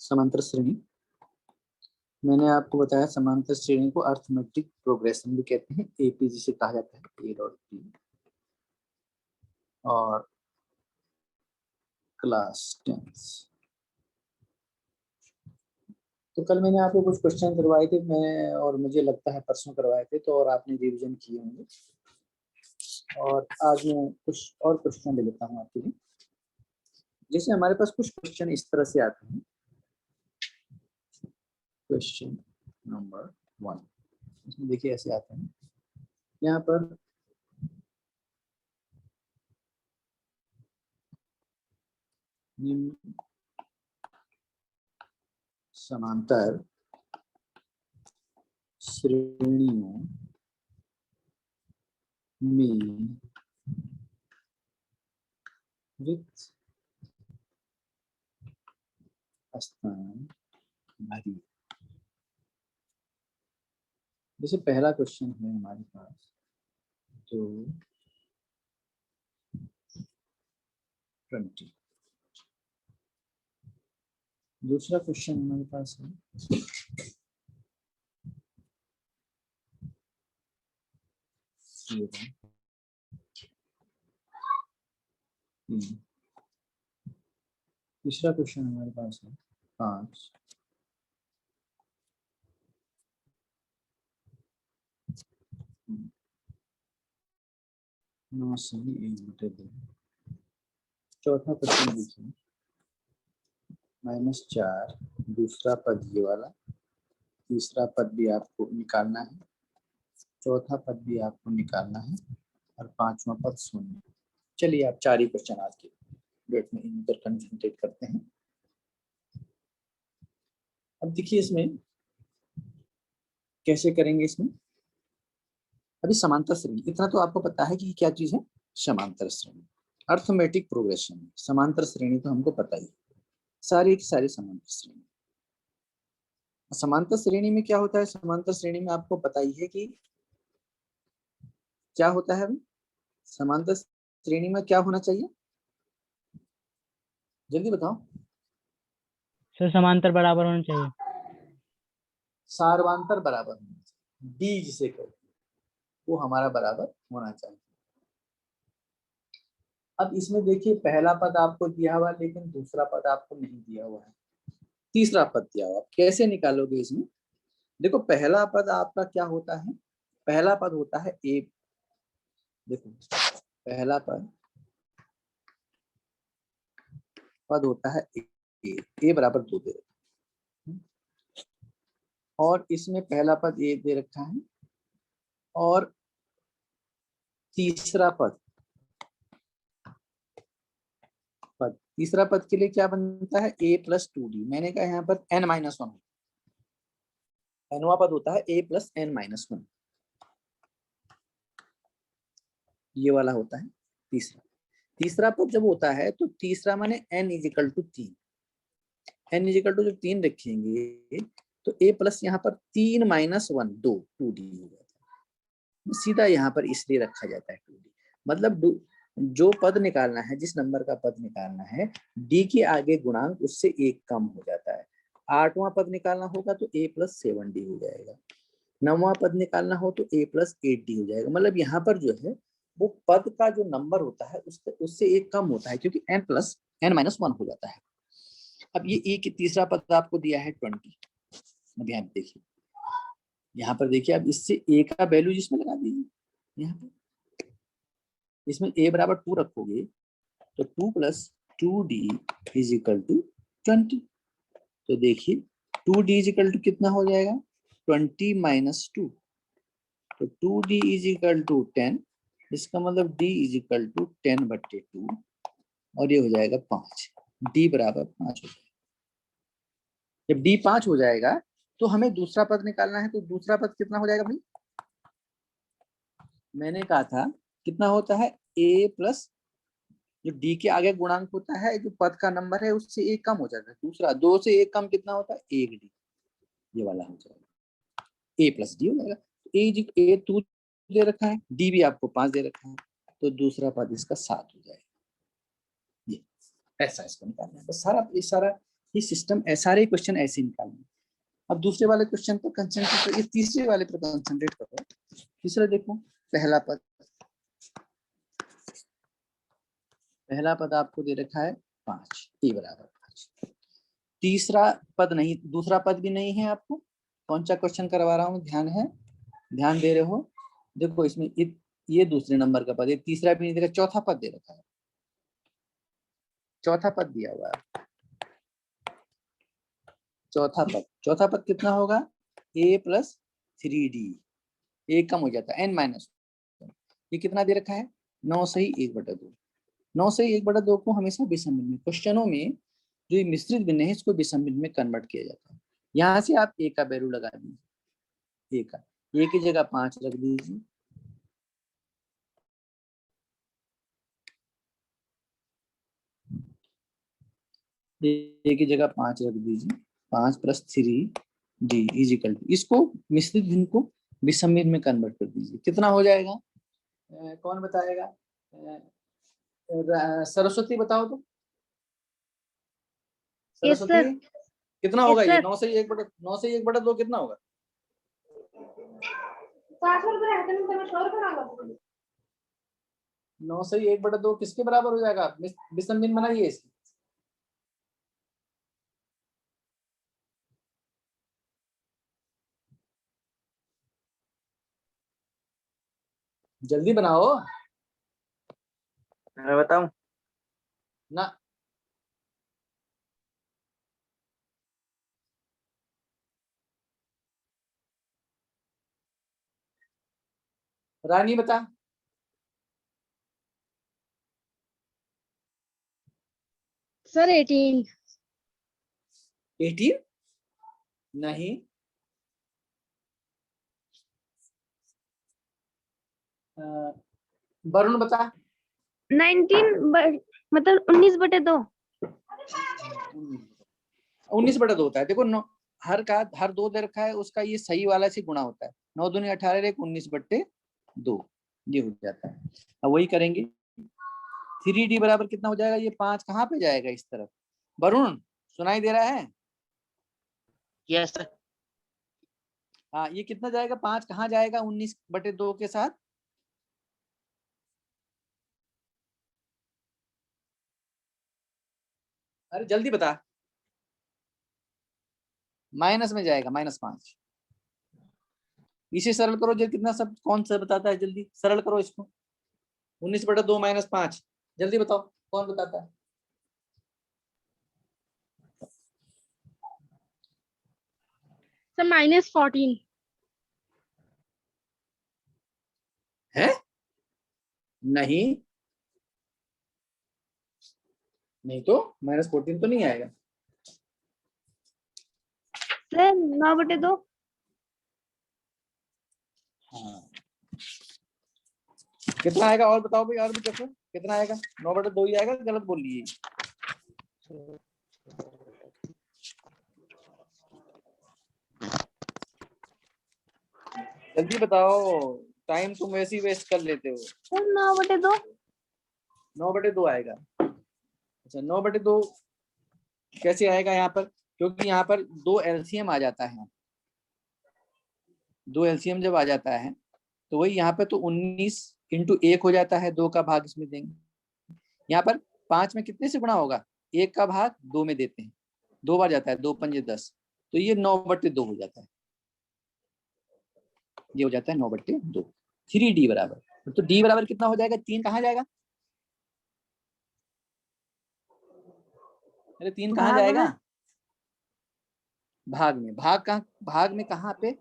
समांतर श्रेणी। मैंने आपको बताया समांतर श्रेणी को अर्थमेटिक प्रोग्रेशन भी कहते हैं, एपी जिसे कहा जाता है, ए डॉट पी। और क्लास 10। तो कल मैंने आपको कुछ क्वेश्चन करवाए थे, मैं और मुझे लगता है परसों करवाए थे, तो और आपने रिवीजन किए होंगे। और आज मैं कुछ और क्वेश्चन ले लेता हूँ आपके लिए। जैसे हमारे पास कुछ क्वेश्चन इस तरह से आते हैं। क्वेश्चन नंबर 1, इसमें देखिए ऐसे आते हैं। यहाँ पर निम्न समांतर श्रेणियों में रिक्त स्थान भरिए। जैसे पहला क्वेश्चन है हमारे पास, तो 20। दूसरा क्वेश्चन हमारे पास है 11। तीसरा क्वेश्चन हमारे पास है 5। नौ सही 1/2। चौथा क्वेश्चन देखिए -4, दूसरा पद ये वाला, तीसरा पद भी आपको निकालना है, चौथा पद भी आपको निकालना है, और पांचवा पद शून्य। चलिए आप 4 ही क्वेश्चन आज के डेट में इन पर कंसंट्रेट करते हैं। अब देखिए इसमें कैसे करेंगे। इसमें अभी समांतर श्रेणी, इतना तो आपको पता है कि क्या चीज है समांतर श्रेणी। अर्थमेटिक प्रोग्रेशन, समांतर श्रेणी तो हमको पता ही है, सारी की सारी समांतर श्रेणी। समांतर श्रेणी में क्या होता है, समांतर श्रेणी में आपको पता ही है कि क्या होता है। अभी समांतर श्रेणी में क्या होना चाहिए, जल्दी बताओ। सर समांतर बराबर होना चाहिए। सार्वांतर बराबर होना चाहिए, डी जिसे कहते हैं वो हमारा बराबर होना चाहिए। अब इसमें देखिए पहला पद आपको दिया हुआ, लेकिन दूसरा पद आपको नहीं दिया हुआ है, तीसरा पद दिया हुआ। कैसे निकालोगे इसमें? देखो पहला पद आपका क्या होता है, पहला पद होता है ए। देखो पहला पद होता है ए बराबर 2 दे रखा है, और इसमें पहला पद ए दे रखा है, और तीसरा पद तीसरा पद के लिए क्या बनता है, a + 2d। मैंने कहा यहाँ पर n-1, nवा पद होता है a + n-1, ये वाला होता है तीसरा। तीसरा पद जब होता है तो तीसरा माने n = 3, n = जब 3 रखेंगे तो a प्लस यहाँ पर 3 - 1 2d हो जाता है। सीधा यहाँ पर इसलिए रखा जाता है 2d, मतलब जो पद निकालना है, जिस नंबर का पद निकालना है, d के आगे गुणांक उससे 1 कम हो जाता है। 8वां पद निकालना होगा तो a + 7d हो जाएगा। 9वां पद निकालना हो तो a + 8d हो जाएगा। मतलब यहाँ पर जो है वो पद का जो नंबर होता है उससे 1 कम होता है, क्योंकि n + n-1 हो जाता है। अब ये ए की तीसरा पद आपको दिया है 20। अब यहाँ देखिए, यहाँ पर देखिए, अब इससे ए का वैल्यू जिसमें लगा दीजिए। यहाँ पर इसमें a बराबर 2 रखोगे तो 2 + 2d = 20। तो देखिए 2d = कितना हो जाएगा, 20 - 2, तो 2d = 10। इसका मतलब d = 10/2, और ये हो जाएगा 5। d बराबर 5 हो जाएगा। जब d 5 हो जाएगा तो हमें दूसरा पद निकालना है, तो दूसरा पद कितना हो जाएगा भाई, मैंने कहा था कितना होता है, a प्लस जो d के आगे गुणांक होता है, जो पद का नंबर है उससे 1 कम हो जाता है। दूसरा 2 से 1 कम कितना होता है, 1d, ये वाला हो जाएगा, a + d हो जाएगा। a 2 दे रखा है, d भी आपको 5 दे रखा है, तो दूसरा पद इसका 7 हो जाएगा। ये ऐसा इसको निकालना है। बस सारा ये सिस्टम सारे क्वेश्चन ऐसे निकालने। अब दूसरे वाले क्वेश्चन पर कंसंट्रेट करो, ये तीसरे वाले पर कंसंट्रेट करो। तीसरा देखो, पहला पद आपको दे रखा है 5, ए बराबर 5। तीसरा पद नहीं, दूसरा पद भी नहीं है आपको। कौन सा क्वेश्चन करवा रहा हूँ, ध्यान दे रहे हो। देखो इसमें ये दूसरे नंबर का पद, ये तीसरा भी नहीं देखा, चौथा पद दे रखा है, चौथा पद दिया हुआ है। चौथा पद कितना होगा, a प्लस 3d, ए कम हो जाता है n-1। ये कितना दे रखा है, 9 सही 1/2। 9 सही 1/2 को हमेशा विषम भिन्न में, क्वेश्चनों में जो ये मिश्रित भिन्न है इसको विषम भिन्न में कन्वर्ट किया जाता है। यहाँ से आप ए का वैल्यू लगा दीजिए, ए की जगह 5 रख दीजिए, ए की जगह 5 रख दीजिए, 5 + 3d इजिकल टू, इसको मिश्रित भिन्न को विषम भिन्न में कन्वर्ट कर दीजिए। कितना हो जाएगा, कौन बताएगा, सरस्वती बताओ तो। सरस्वती कितना होगा ये, 9 से 1/2 कितना होगा, 9 से 1/2 किसके बराबर हो जाएगा, विषम भिन्न बनाइए इसकी। जल्दी बनाओ मैं बताऊं ना। रानी बता। सर 18। 18 नहीं, वरुण बता। 19 मतलब 19/2। 19/2 होता है। देखो हर 2 दे रखा है, उसका ये सही वाला से गुणा होता है। 9 दूनी 18, 19/2 ये हो जाता है। अब वही करेंगे, 3d बराबर कितना हो जाएगा, ये 5 कहाँ पे जाएगा, इस तरफ। वरुण सुनाई दे रहा है, यस सर। हाँ ये कितना जाएगा, 5 कहाँ जाएगा 19/2 के साथ, अरे जल्दी बता। माइनस में जाएगा, -5। इसे सरल करो, जो कितना सब कौन सा बताता है, जल्दी सरल करो इसको। 19/2 -5, जल्दी बताओ कौन बताता है। सर -14। है नहीं तो -14 तो नहीं आएगा। सर 9/2। हाँ कितना आएगा, और बताओ भाई, और भी देखो कितना आएगा, 9/2 ही आएगा, गलत बोल लिए। जल्दी बताओ, टाइम तुम वैसे ही वेस्ट कर लेते हो। सर 9/2। 9/2 आएगा। अच्छा 9/2 कैसे आएगा यहाँ पर, क्योंकि यहाँ पर 2 LCM आ जाता है। 2 LCM जब आ जाता है तो वही यहाँ पे तो 19 × 1 हो जाता है, 2 का भाग इसमें देंगे। यहाँ पर 5 में कितने से गुणा होगा, 1 का भाग 2 में देते हैं, 2 बार जाता है, 2 × 5 = 10, तो ये 9/2 हो जाता है। ये हो जाता है 9/2। 3d बराबर, तो d बराबर कितना हो जाएगा, 3 कहाँ जाएगा, अरे 3 कहाँ जाएगा, भाग में। भाग में कहाँ पे,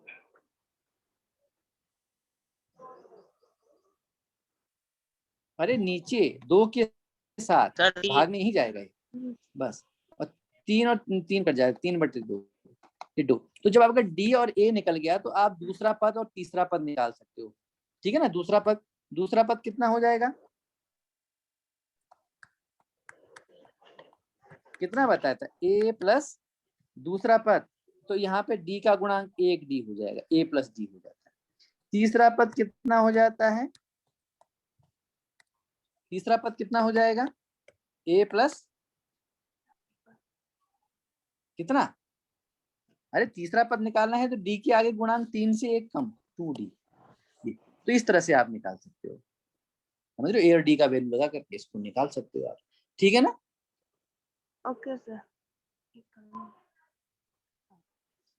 अरे नीचे 2 के साथ सर भाग में ही जाएगा ये बस। और 3 कट जाएगा, 3/2। तो जब आपका d और a निकल गया तो आप दूसरा पद और तीसरा पद निकाल सकते हो, ठीक है ना। दूसरा पद कितना हो जाएगा, कितना बताया था, a प्लस दूसरा पद, तो यहाँ पे d का गुणांक 1d हो जाएगा, a + d हो जाता है। तीसरा पद कितना हो जाता है, तीसरा पद कितना हो जाएगा, a + कितना? अरे तीसरा पद निकालना है तो डी के आगे गुणांक 3 से 1 कम 2d। तो इस तरह से आप निकाल सकते हो, समझ रहे हो? ए और डी का वैल्यू लगा करके इसको निकाल सकते हो आप, ठीक है ना? Okay sir.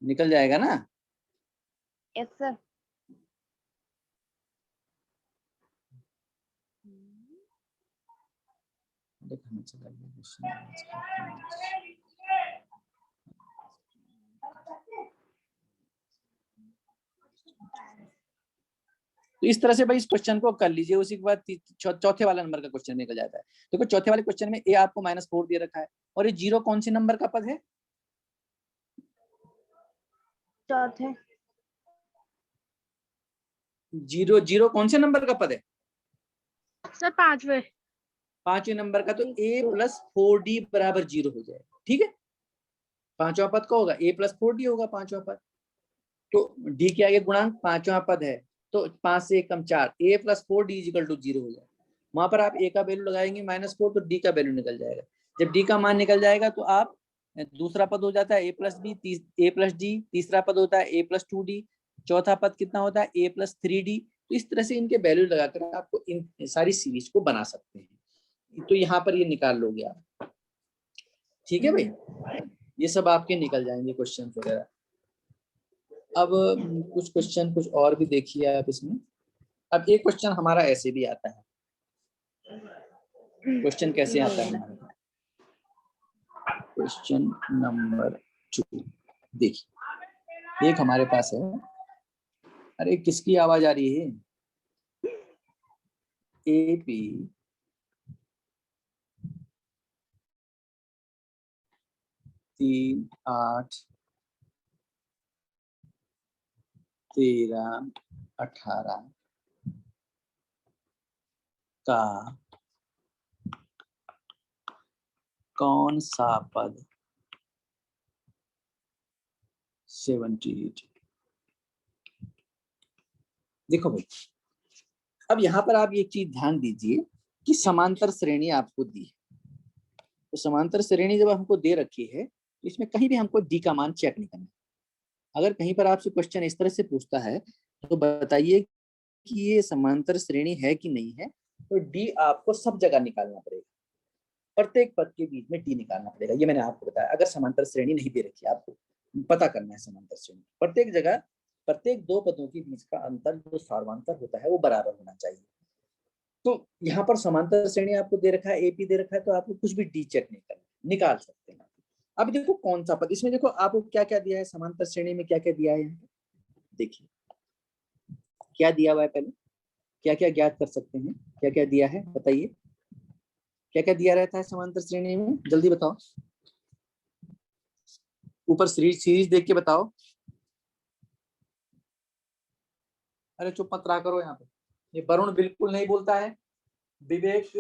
निकल जाएगा ना? Yes sir. तो इस तरह से भाई इस क्वेश्चन को कर लीजिए, उसी के बाद चौथे वाला नंबर का क्वेश्चन निकल जाता है। देखो चौथे वाले क्वेश्चन में ए आपको -4 दे रखा है, और ये 0 कौन से नंबर का पद है? चौथे। 0 कौन से नंबर का पद है? सर पांचवे। 5वें नंबर का, तो a + 4d = 0 हो जाएगा, ठीक है? पांचवा पद का होगा a + 4d होगा पांचवा पद, तो d के आगे गुणांक पांचवा पद है, तो 5 से 1 कम 4, a + 4d = 0 हो जाएगा। वहां पर आप a का वैल्यू लगाएंगे -4, तो d का वैल्यू निकल जाएगा। जब d का मान निकल जाएगा तो आप दूसरा पद हो जाता है a + d, तीसरा पद होता है a + 2d, चौथा पद कितना होता है a + 3d। तो इस तरह से इनके वैल्यू लगाकर आपको इन सारी सीरीज को बना सकते हैं। तो यहाँ पर ये निकाल लोगे आप, ठीक है भाई? ये सब आपके निकल जाएंगे क्वेश्चन वगैरह। अब कुछ क्वेश्चन कुछ और भी देखिए आप इसमें। अब एक क्वेश्चन हमारा ऐसे भी आता है। क्वेश्चन कैसे आता है हमारा? क्वेश्चन नंबर 2 देखिए, एक हमारे पास है। अरे किसकी आवाज आ रही है? AP 3, 8, 13, 18 का कौन सा पद 78? देखो भाई, अब यहाँ पर आप एक चीज ध्यान दीजिए कि समांतर श्रेणी आपको दी है। तो समांतर श्रेणी जब हमको दे रखी है तो इसमें कहीं भी हमको डी का मान चेक नहीं करना। अगर कहीं पर आपसे क्वेश्चन इस तरह से पूछता है तो बताइए कि ये समांतर श्रेणी है कि नहीं है, तो डी आपको सब जगह निकालना पड़ेगा, प्रत्येक पद के बीच में डी निकालना पड़ेगा। ये मैंने आपको बताया। अगर समांतर श्रेणी नहीं दे रखी है, आपको पता करना है समांतर श्रेणी, प्रत्येक जगह प्रत्येक दो पदों के बीच का अंतर जो सार्वंतर होता है वो बराबर होना चाहिए। तो यहाँ पर समांतर श्रेणी आपको दे रखा है, एपी दे रखा है, तो आपको कुछ भी डी चेक नहीं करना, निकाल सकते हैं। अब देखो कौन सा पद, इसमें देखो आपको क्या क्या दिया है, समांतर श्रेणी में क्या क्या दिया है। देखिए क्या दिया हुआ है, पहले क्या क्या ज्ञात कर सकते हैं, क्या क्या दिया है बताइए, क्या क्या दिया रहता है समांतर श्रेणी में, जल्दी बताओ। ऊपर सीरीज देख के बताओ। अरे चुप मत रहा करो यहाँ पे। ये वरुण बिल्कुल नहीं बोलता है। विवेक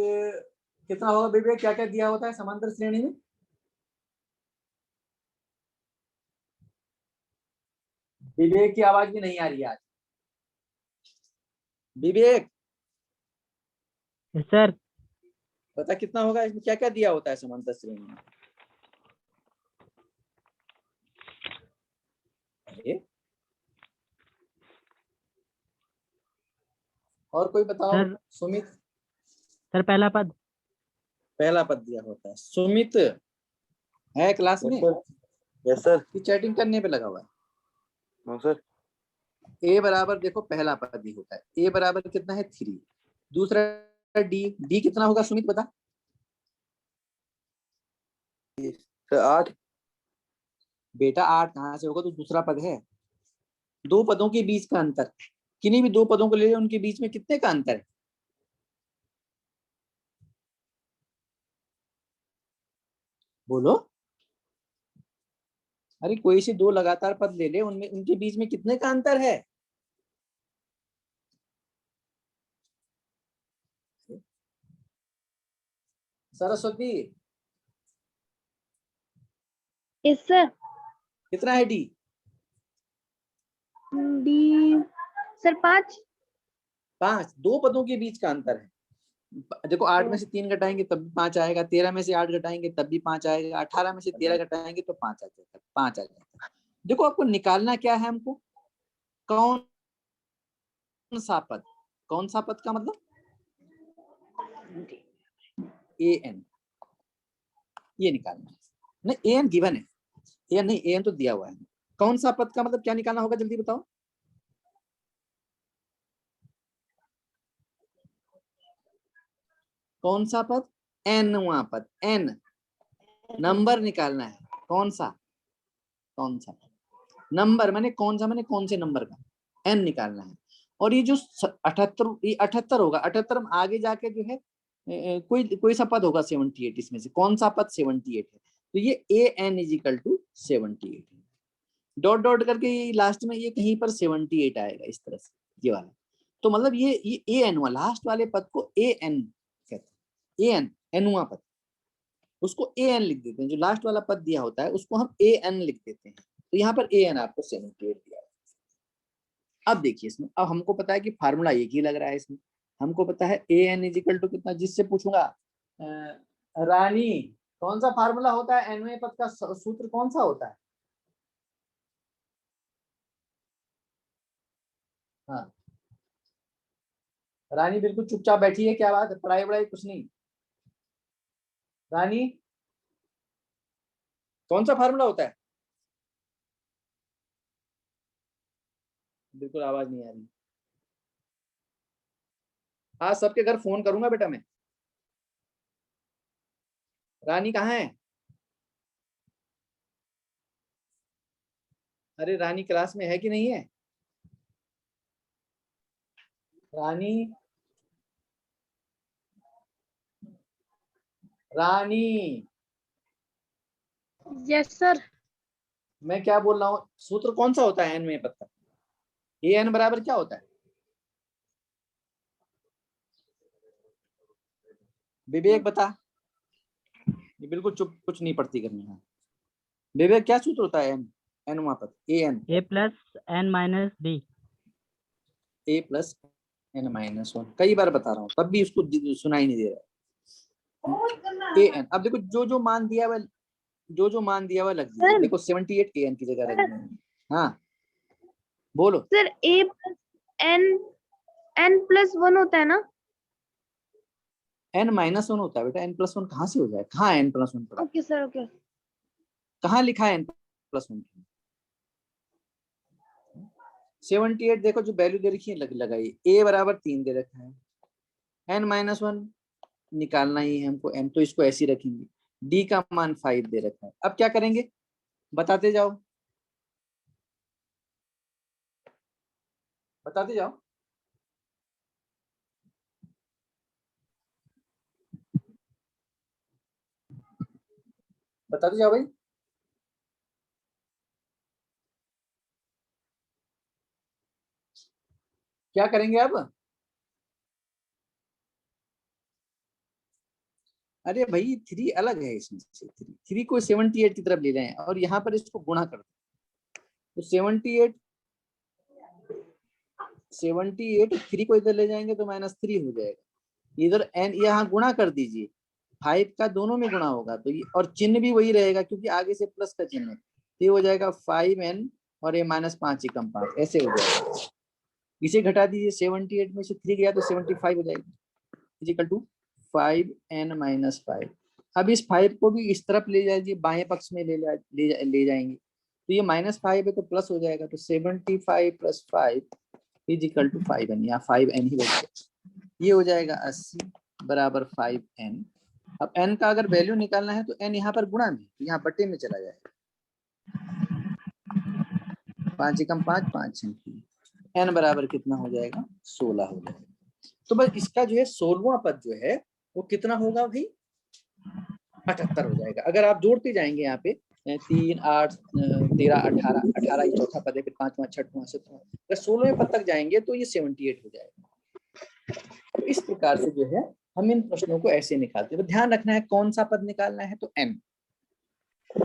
कितना होगा? विवेक क्या क्या दिया होता है समांतर श्रेणी में? विवेक की आवाज भी नहीं आ रही है आज। विवेक सर पता कितना होगा इसमें, क्या क्या दिया होता है समांतर श्रेणी में? अरे और कोई बताओ। सर सुमित, सर पहला पद। पहला पद दिया होता है। सुमित है क्लास में? Yes sir. कि चैटिंग करने पे लगा हुआ है? No sir. ए बराबर देखो पहला पद ही होता है, ए बराबर कितना है 3। दूसरा डी, डी कितना होगा सुमित बता? सर 8। बेटा 8 कहाँ से होगा? तो दूसरा पद है। दो पदों के बीच का अंतर, किन्हीं भी दो पदों को ले लो, उनके बीच में कितने का अंतर है? बोलो। अरे कोई से दो लगातार पद ले ले, उनमें उनके बीच में कितने का अंतर है? Saraswati yes sir. कितना है डी? D sir 5। 5। दो पदों के बीच का अंतर है। देखो 8 में से 3 घटाएंगे तब भी 5 आएगा, 13 में से 8 घटाएंगे तब भी 5 आएगा, 18 में से 13 घटाएंगे तो 5 आ जाएगा, 5 आ जाएगा। देखो आपको निकालना क्या है, हमको कौन सा पद, कौन सा पद का मतलब ए एन, ये निकालना है। नहीं ए एन गिवन है, ए एन नहीं, ए एन तो दिया हुआ है। कौन सा पद का मतलब क्या निकालना होगा, जल्दी बताओ। कौन सा पद, एनवा पद, एन नंबर निकालना है। कौन सा, कौन सा नंबर माने कौन सा, माने कौन से नंबर का, एन निकालना है। और ये जो 78, ये 78 होगा, 78 में आगे जाके जो है कोई सा पद होगा 78, इसमें से कौन सा पद 78 है, तो ये A N is equal to 78 है। डॉट डॉट करके ये लास्ट में ये कहीं पर 78 आएगा इस तरह से, ये वाला। तो मतलब ये ए एन वाला लास्ट वाले पद को ए एन कहते हैं, ए एन एनुआ पद, उसको ए एन लिख देते हैं। जो लास्ट वाला पद दिया होता है उसको हम ए एन लिख देते हैं। तो यहाँ पर ए एन आपको 78 दिया है। अब देखिए इसमें, अब हमको पता है कि फार्मूला एक ही लग रहा है इसमें, हमको पता है A N is equal to कितना, जिससे पूछूंगा रानी कौन सा फार्मूला होता है, एनवें पद का सूत्र कौन सा होता है। हाँ रानी बिल्कुल चुपचाप बैठी है, क्या बात है, पढ़ाई वढ़ाई कुछ नहीं। रानी कौन सा फार्मूला होता है, बिल्कुल आवाज नहीं आ रही। आज सबके घर फोन करूंगा बेटा मैं। रानी कहाँ है, अरे रानी क्लास में है कि नहीं है, रानी, रानी यस सर। मैं क्या बोल रहा हूँ, सूत्र कौन सा होता है एन में पद का, ए एन बराबर क्या होता है, विवेक बता, ये बिल्कुल चुप, कुछ नहीं पढ़ती करनी है। विवेक क्या सूत्र होता है एन, एन वहां पर A N, A plus N minus B, A plus N minus 1, कई बार बता रहा हूँ तब भी उसको सुनाई नहीं दे रहा है। ए एन, अब देखो जो जो मान दिया हुआ, जो जो मान दिया हुआ लग दीजिए। देखो 78 ए एन की जगह रख देंगे। हाँ बोलो सर ए प्लस एन, एन प्लस 1 होता है ना। एन माइनस 1 होता है बेटा, एन प्लस 1 कहाँ से हो जाए, कहाँ एन प्लस 1 पड़ा, ओके सर ओके। कहाँ लिखा है एन प्लस 1। 78 देखो जो वैल्यू दे रखी है लगाइए, ए बराबर 3 दे रखा है, एन माइनस 1 निकालना ही है हमको, एन तो इसको ऐसे ही रखेंगे, डी का मान 5 दे रखा है। अब क्या करेंगे बताते जाओ, बताते जाओ, बताते जाओ भाई। क्या करेंगे अब, अरे भाई 3 अलग है इसमें से, 3 को 78 की तरफ ले जाएं और यहाँ पर इसको गुणा कर दें, तो 78 3 को इधर ले जाएंगे तो -3 हो जाएगा, इधर एन यहाँ गुणा कर दीजिए, 5 का दोनों में गुणा होगा तो ये, और चिन्ह भी वही रहेगा क्योंकि आगे से प्लस का चिन्ह है, तो ये हो जाएगा 5n और ये -5 एकम 5, ऐसे हो जाएगा। इसे घटा दीजिए, 78 में से 3 गया तो 75 हो जाएगी, इक्वल टू 5n-5। अब इस 5 को भी इस तरफ ले जाइए, बाएं पक्ष में ले जाएंगे, तो ये -5 है तो प्लस हो जाएगा, तो 75 + 5 = 5n, या 5n ही बचेगा, ये हो जाएगा 80 बराबर 5n। अब n का अगर वैल्यू निकालना है तो n यहाँ पर गुणा में, यहाँ बटे में चला जाएगा, 5 एकम 5, 5 n बराबर कितना हो जाएगा, 16 हो जाएगा। तो बस इसका जो है 16वां पद जो है वो कितना होगा भाई, 78 हो जाएगा। अगर आप जोड़ते जाएंगे यहाँ पे 3, 8, 13, 18, 18 ये चौथा पद है, फिर 5वां, 6वां, 7वां, अगर 16वें पद तक जाएंगे तो ये 78 हो जाएगा। तो इस प्रकार से जो है हम इन प्रश्नों को ऐसे निकालते हैं। तो ध्यान रखना है कौन सा पद निकालना है, तो n,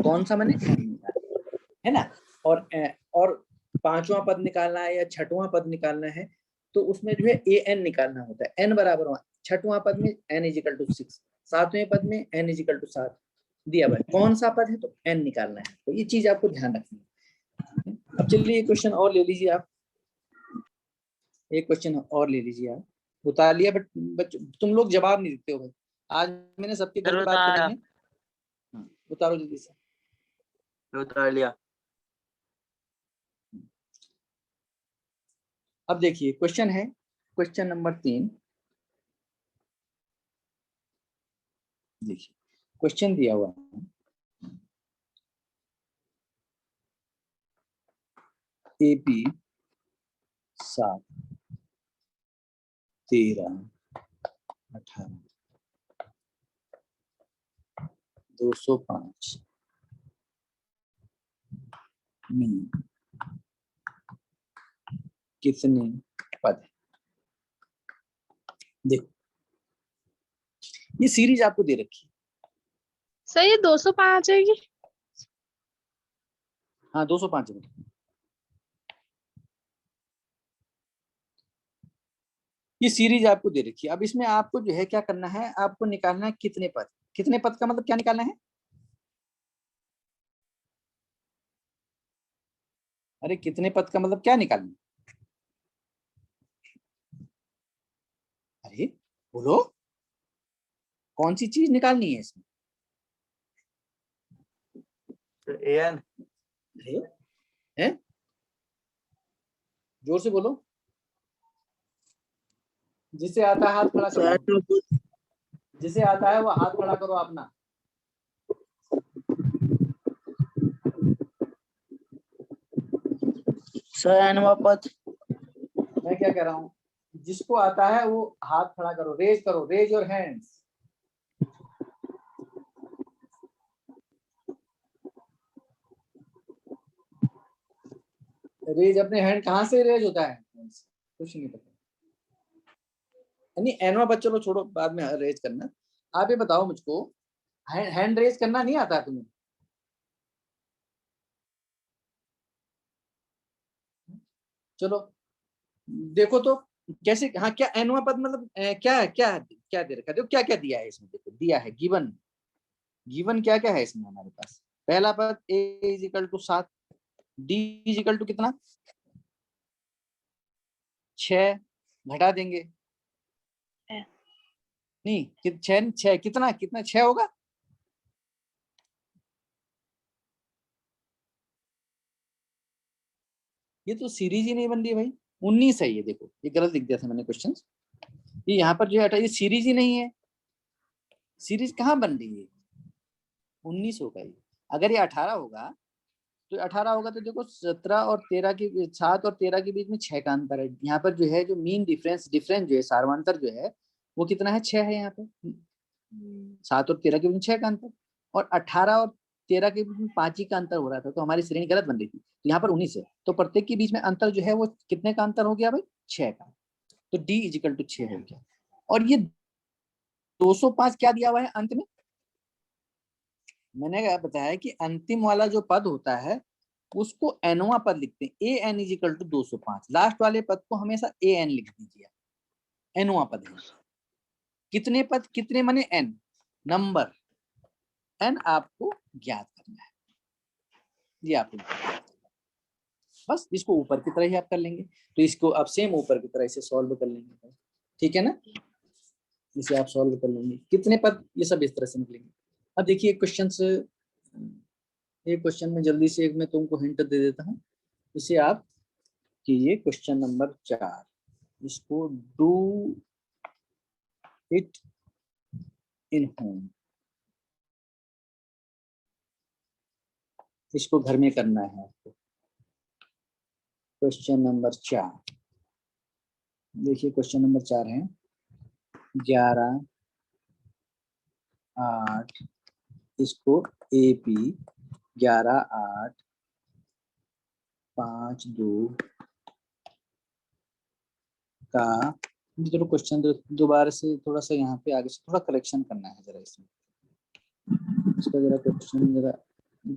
कौन सा मैंने n निकालना है ना, और 5वां पद निकालना है या 6वां पद निकालना है तो उसमें जो है an निकालना होता है, n बराबर छठवां पद में n इज इक्वल टू 6, सातवें पद में n इज इक्वल टू 7 दिया हुआ है। कौन सा पद है तो n निकालना है, तो ये चीज आपको ध्यान रखनी है। अब चलिए एक क्वेश्चन और ले लीजिए आप, एक क्वेश्चन और ले लीजिए आप। उतार लिया बट तुम लोग जवाब नहीं देते हो भाई, आज मैंने सबके घर की बात उतारा। करी है। हाँ, उतारो जल्दी से। उतार लिया। अब देखिए क्वेश्चन है, क्वेश्चन नंबर 3। देखिए क्वेश्चन दिया हुआ है, AP 7 13 18 205 में कितने पद है। देखो ये सीरीज आपको दे रखी है। सर ये 205 है कि हाँ 205 में ये सीरीज आपको दे रखी है। अब इसमें आपको जो है क्या करना है, आपको निकालना है कितने पद। कितने पद का मतलब क्या निकालना है, अरे कितने पद का मतलब क्या निकालना है, अरे बोलो कौन सी चीज निकालनी है इसमें। an अरे हैं, जोर से बोलो, जिसे आता है हाथ खड़ा करो, जिसे आता है वो हाथ खड़ा करो अपना। सैनवा पद। मैं क्या कह रहा हूँ, जिसको आता है वो हाथ खड़ा करो, रेज योर हैंड्स। रेज अपने हैंड कहाँ से रेज होता है, कुछ नहीं पता। यानी एनवा बच्चों को छोड़ो, बाद में रेज करना। आप ये बताओ मुझको, हैंड रेज करना नहीं आता तुम्हें, चलो देखो तो कैसे। हाँ क्या एनवा पद मतलब क्या क्या क्या दे रखा है, देखो क्या क्या दिया है इसमें। देखो दिया है गिवन, गिवन क्या क्या है इसमें हमारे पास। पहला पद a is equal to 7, d is equal to कितना 6, घटा देंगे नहीं 6 कितना कितना 6 होगा, ये तो सीरीज ही नहीं बन रही भाई। 19 है ये, देखो ये गलत लिख दिया था मैंने क्वेश्चन, ये यहाँ पर जो है ये सीरीज ही नहीं है, सीरीज कहाँ बन रही है, 19 होगा ये। अगर ये 18 होगा तो 18 होगा तो देखो 17 और 13 की 7 और 13 के बीच में 6 का अंतर है। यहाँ पर जो है जो मीन डिफरेंस जो है सार्वंतर जो है वो कितना है 6 है यहाँ पे। 7 और 13 के बीच में 6 का अंतर, और 18 और 13 के बीच में 5 ही का अंतर हो रहा था, तो हमारी श्रेणी गलत बन रही थी। तो यहाँ पर 19 है, तो प्रत्येक के बीच में अंतर जो है वो कितने का अंतर हो गया भाई 6 का, तो d इजिकल टू 6 हो गया। और ये 205 क्या दिया हुआ है अंत में, मैंने बताया कि अंतिम वाला जो पद होता है उसको एनवा पद लिखते हैं, A N is equal to 205। Last वाले पद को हमेशा ए एन लिख दीजिए, एनवा पद है। कितने पद, कितने माने एन, नंबर एन आपको ज्ञात करना है, ये आपको बस इसको ऊपर की तरह ही आप कर लेंगे। तो इसको आप सेम ऊपर की तरह इसे सॉल्व कर लेंगे, ठीक है ना, इसे आप सॉल्व कर लेंगे कितने पद, ये सब इस तरह से निकलेंगे। अब देखिए क्वेश्चन से, एक क्वेश्चन में जल्दी से एक मैं तुमको हिंट दे देता हूँ, इसे आप कीजिए क्वेश्चन नंबर 4, इसको डू इट इन होम, इसको घर में करना है आपको। क्वेश्चन नंबर 4 देखिए, क्वेश्चन नंबर 4 है 11 8, इसको AP 11 8 5 2 का, चलो क्वेश्चन दोबारा से थोड़ा सा यहाँ पे आगे से थोड़ा करेक्शन करना है जरा इसमें, इसका जरा क्वेश्चन जरा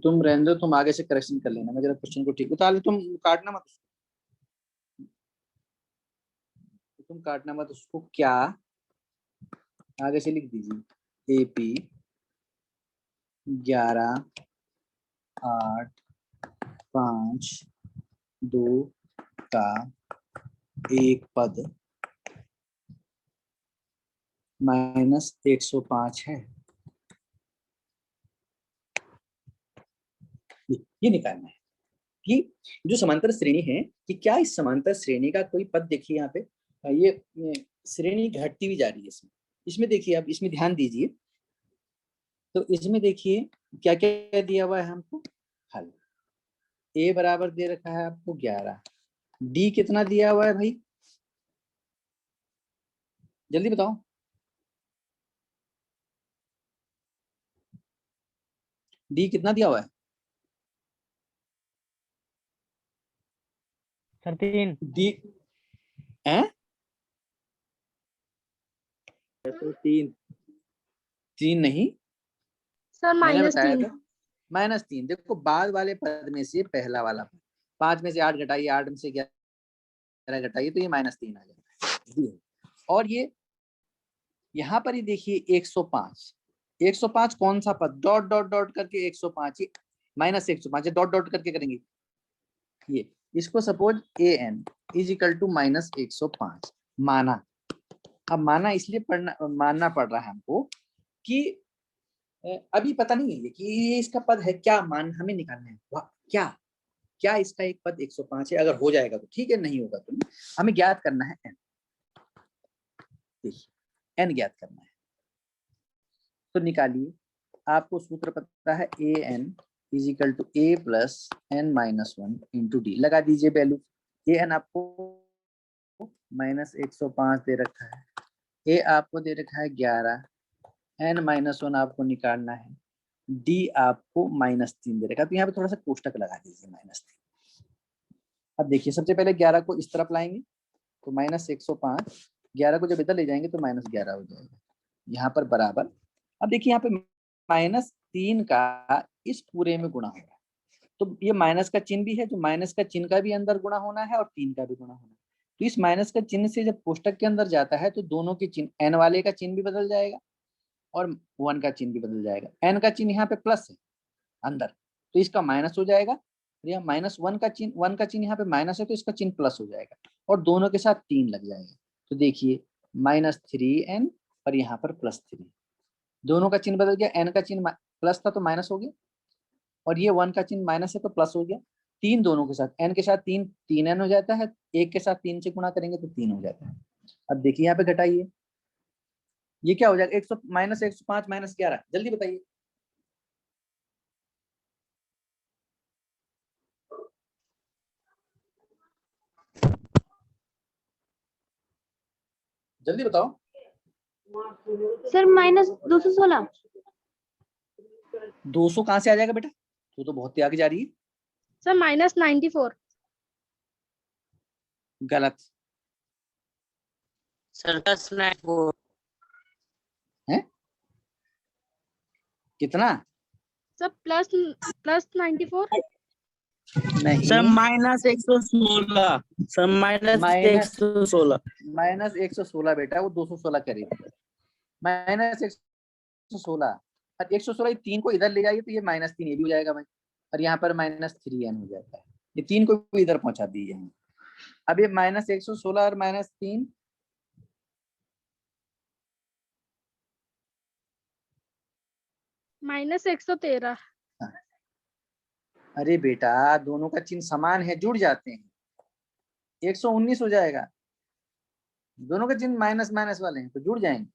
तुम रहने दो, तुम आगे से करेक्शन कर लेना, मैं जरा क्वेश्चन को ठीक उतार, तुम काटना मत, तुम काटना मत उसको। क्या आगे से लिख दीजिए AP 11 8 5 2 का एक पद -105 है। ये निकालना है कि जो समांतर श्रेणी है कि क्या इस समांतर श्रेणी का कोई पद, देखिए यहाँ पे ये श्रेणी घटती हुई जा रही है। इसमें देखिए, आप इसमें ध्यान दीजिए, तो इसमें देखिए क्या क्या दिया हुआ है हमको, हल। A बराबर दे रखा है आपको 11, D कितना दिया हुआ है भाई, जल्दी बताओ। D कितना दिया हुआ है? सर 3। D है 3 3 नहीं, सर मैंने माइनस बताया 3। था -3। देखो बाद वाले पद में से पहला वाला पद, 5 में से 8 घटाइए, 8 में से 11 घटाइए, तो ये -3 आ जाता है। और ये यहाँ पर ही देखिए 105, 105 कौन सा पद, डॉट डॉट डॉट करके 105, -105 डॉट डॉट करके करेंगे ये, इसको suppose an is equal to -105 माना। अब माना इसलिए मानना पड़ रहा है हमको कि अभी पता नहीं है कि ये इसका पद है क्या, मान हमें निकालना है। क्या क्या इसका एक पद 105 है? अगर हो जाएगा तो ठीक है, नहीं होगा तो नहीं। हमें ज्ञात करना है n, देखिए n ज्ञात करना है, तो निकालिए। आपको सूत्र पता है an is equal to a plus n-1 into d. लगा दीजिए वैल्यू। an आपको -105 दे रखा है, a आपको दे रखा है 11, n-1 आपको निकालना है, d आपको -3 दे रखा है। तो यहाँ पे थोड़ा सा कोष्टक लगा दीजिए -3। अब देखिए सबसे पहले 11 को इस तरफ लाएंगे तो -105, 11 को जब इधर ले जाएंगे तो -11 हो जाएगा, यहाँ पर बराबर। अब देखिए यहाँ पे -3 का इस पूरे में गुणा होगा, तो ये माइनस का चिन्ह भी है, तो माइनस का चिन्ह का भी अंदर गुणा होना है और 3 का भी गुणा होना है। तो इस माइनस का चिन्ह से जब कोष्टक के अंदर जाता है तो दोनों के चिन्ह, n वाले का चिन्ह भी बदल जाएगा और 1 का चिन्ह भी बदल जाएगा। n का चिन्ह यहाँ पे प्लस है अंदर, तो इसका माइनस हो जाएगा। यहाँ -1 का चिन्ह, 1 का चिन्ह यहाँ पे माइनस है तो इसका चिन्ह प्लस हो जाएगा और दोनों के साथ 3 लग जाएगा। तो देखिए -3n और यहाँ पर +3, दोनों का चिन्ह बदल गया। n का चिन्ह प्लस था तो माइनस हो गया और ये 1 का चिन्ह माइनस है तो प्लस हो गया। 3 दोनों के साथ, n के साथ 3, 3n हो जाता है, 1 के साथ 3 से गुणा करेंगे तो 3 हो जाता है। अब देखिए यहाँ पे घटाइए, ये क्या हो जाएगा, 105 -11, जल्दी बताइए। जल्दी बताओ। सर -216। 200 कहाँ से आ जाएगा बेटा, तो बहुत ही आगे जा रही है। सर -94। गलत सर 10/94। है, कितना? सर +94। नहीं सर -116, सर -116। -116 बेटा, वो 216 करीब, -116 और 116, 3 को इधर ले जाइए तो ये -3 ये भी हो जाएगा भाई, और यहाँ पर -3n हो जाता है। ये 3 को भी इधर पहुंचा दीजिए। अब ये -116 और -3, -113। अरे बेटा दोनों का चिन्ह समान है, जुड़ जाते हैं, 119 हो जाएगा। दोनों के चिन्ह माइनस माइनस वाले हैं तो जुड़ जाएंगे,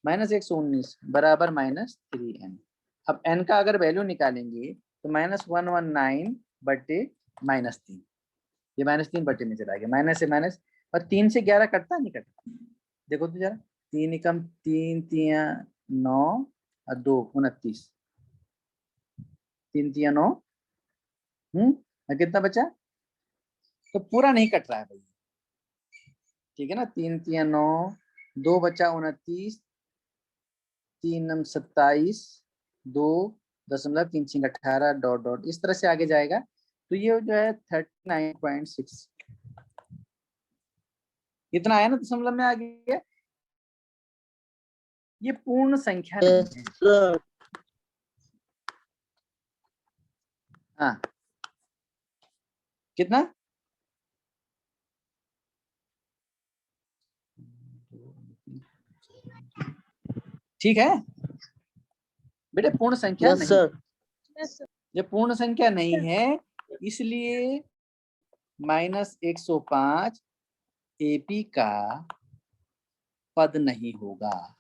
-119 बराबर -3n। अब n का अगर वैल्यू निकालेंगे तो -119 बटे -3, ये -3 बटे में चला गया, माइनस से माइनस, और 3 से 11 कटता नहीं कटता, देखो तो जरा, 3 एकम 3 तिया 9 और 2 29, 3 तिया 9, और कितना बचा, तो पूरा नहीं कट रहा है भाई, ठीक है ना। 3 तिया 9, 2 बचा 29, 3 नम 27, 2.36 18 डॉट डॉट, इस तरह से आगे जाएगा। तो ये जो है 39.6 इतना आया ना, दशमलव में आ गया। ये पूर्ण संख्या नहीं Yes, है। sir. हाँ, कितना? ठीक है बेटे, पूर्ण संख्या Yes, नहीं। sir. ये पूर्ण संख्या नहीं है, इसलिए -105 एपी का पद नहीं होगा,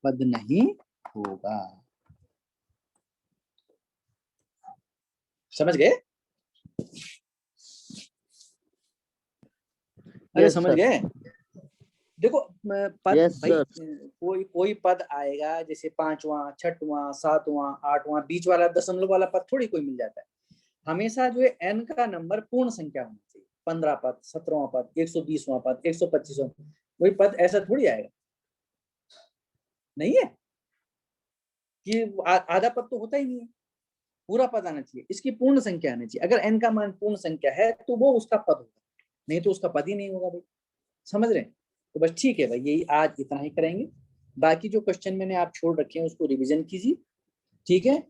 पद नहीं होगा। समझ गए? अरे Yes, समझ sir. गए? देखो पद Yes, भाई, sir. कोई पद आएगा, जैसे 5वां, 6वां, 7वां, 8वां, बीच वाला दशमलव वाला पद थोड़ी कोई मिल जाता है। हमेशा जो है n का नंबर पूर्ण संख्या होना चाहिए। 15 पद, 17वां पद, 120वां पद, 125वां, वही पद ऐसा थोड़ी आएगा। नहीं है कि आधा पद तो होता ही नहीं है, पूरा पद आना चाहिए, इसकी पूर्ण संख्या आनी चाहिए। अगर n का मान पूर्ण संख्या है तो वो उसका पद होगा, नहीं तो उसका पद ही नहीं होगा भाई। समझ रहे हैं? तो बस ठीक है भाई, यही आज इतना ही करेंगे। बाकी जो क्वेश्चन मैंने आप छोड़ रखे हैं उसको रिवीजन कीजिए, ठीक है?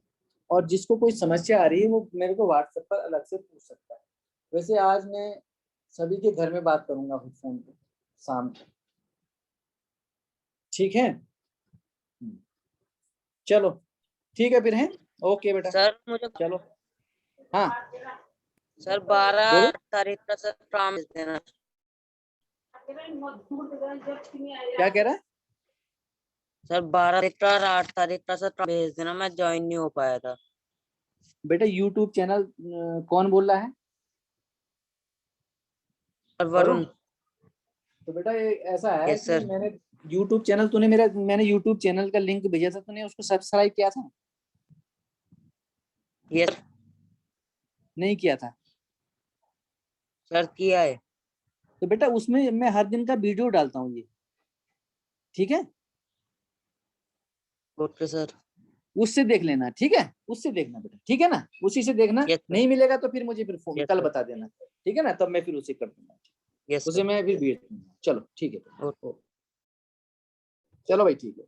और जिसको कोई समस्या आ रही है वो मेरे को व्हाट्सएप पर अलग से पूछ सकता है। वैसे आज मैं सभी के घर में बात करूंगा फोन पे शाम को, ठीक है? चलो ठीक है फिर, है? ओके बेटा, सर मुझे चलो। हाँ सर 12 बोलो। तारीख का सर फॉर्म भेज देना। क्या कह रहा है? सर 12 तारीख का और 8 तारीख का सर फॉर्म भेज देना, मैं ज्वाइन नहीं हो पाया था। बेटा यूट्यूब चैनल कौन बोल रहा है? और वरुण। तो बेटा ये ऐसा है Yes, कि sir. मैंने यूट्यूब चैनल, मैंने यूट्यूब चैनल का लिंक भेजा था, तूने उसको सब्सक्राइब किया था? यस नहीं किया था? सर किया है। तो बेटा उसमें मैं हर दिन का वीडियो डालता हूँ ये, ठीक है? Okay sir. उससे देख लेना, ठीक है? उससे देखना बेटा, ठीक है ना? उसी से देखना। Yes, sir. नहीं मिलेगा तो फिर मुझे फिर फोन Yes, कल sir. बता देना, ठीक है ना? तब मैं फिर उसे कर दूंगा, यस उसे मैं फिर भेज दूंगा। चलो ठीक है, Okay. चलो भाई ठीक है।